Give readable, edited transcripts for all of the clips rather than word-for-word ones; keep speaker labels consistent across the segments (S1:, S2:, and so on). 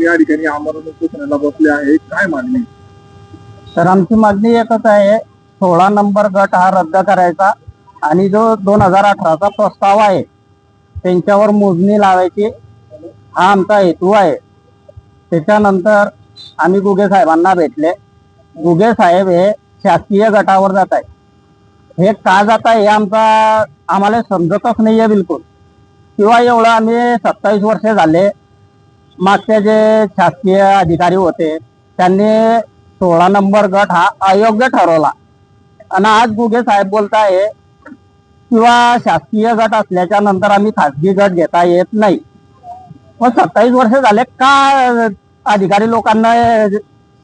S1: या ठिकाणी आमरण उपोषणाला बसले आहे, काय मागणी?
S2: तर आमची मागणी एकच आहे, 16 नंबर गट हा रद्द करायचा आणि जो 2018चा प्रस्ताव आहे त्यांच्यावर मोजणी लावायची हा आमचा हेतू आहे. त्याच्यानंतर आम्ही गुगे साहेबांना भेटले. गुगे साहेब हे शासकीय गटावर जात आहे. हे का जात आहे हे आम्हाला समजतच नाहीये बिलकुल. किंवा एवढं आम्ही 27 वर्ष झाले, मागचे जे शासकीय अधिकारी होते त्यांनी 16 नंबर गट हा अयोग्य ठरवला आणि आज गुगे साहेब बोलताय किंवा शासकीय गट असल्याच्या नंतर आम्ही खासगी गट घेता येत नाही. मग 27 वर्ष झाले का अधिकारी लोकांना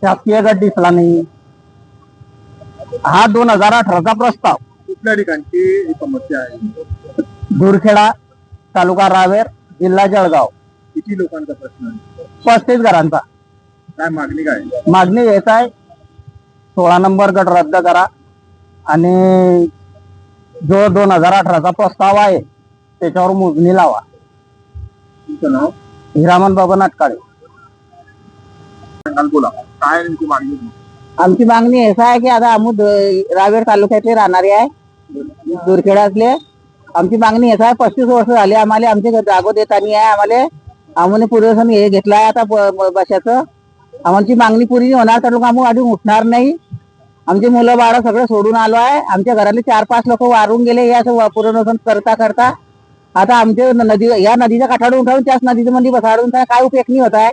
S2: शासकीय गट दिसला नाही? हा 2018चा प्रस्ताव.
S1: कुठल्या ठिकाणची ही समस्या आहे?
S2: दूरखेडा, तालुका रावेर, जिल्हा जळगाव.
S1: किती लोकांचा प्रश्न आहे?
S2: 35 घरांचा.
S1: काय मागणी? काय
S2: मागणी येत आहे, 16 नंबर गट रद्द करा आणि जो 2018चा प्रस्ताव आहे त्याच्यावर मोजणी लावा.
S1: तुमचं नाव?
S2: हिरामन बाबा नाटकाळे.
S1: बोला, काय नेमकी मागणी?
S2: आमची मागणी असा आहे की आता आम्ही रावेर तालुक्यातले राहणारे आहे, दूरखेड्यातले. आमची मागणी असा आहे, 35 वर्ष झाली आम्हाला आमचे जागो देतानी आहे. आम्हाला पुरेसं हे घेतलं आहे आता बशाचं. आमची मागणी पुरी होणार तर आम्ही अजून उठणार नाही. आमचे मुलं बाळ सगळं सोडून आलो आहे. आमच्या घरातले 4-5 लोक वारून गेले हे असं पुनर्वसन करता करता. आता आमचे नदी या नदीच्या काठावरून उठावून त्याच नदीच्या मध्ये बसाडून काय उपयोग नाही होत आहे.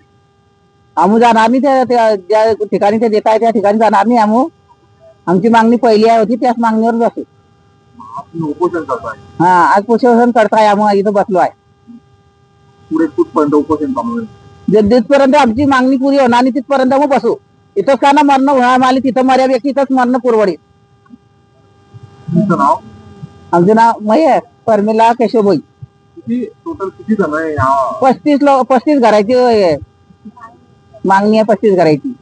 S2: आम्ही जाणार नाही ज्या ठिकाणी ते देत आहे त्या ठिकाणी जाणार नाही. आमची मागणी पहिली होती त्याच मागणीवर बसू.
S1: उपोषण करताय?
S2: हा, आज उपोषण करताय. आम्ही इथं बसलो आहे.
S1: पुढे कुठपर्यंत उपोषण थांबवेल?
S2: जिथपर्यंत आमची मागणी पुरी होणार नाही तिथपर्यंत मग बसू. इथंच का ना मरण होणार, मला तिथं मर्या व्यक्ती इथंच मरण पुरवडीत.
S1: तुमचं नाव?
S2: आमचं नाव महेश परमिला केशवभाई.
S1: टोटल किती जण आहे?
S2: 35 घराची मागणी आहे, 35 घराची.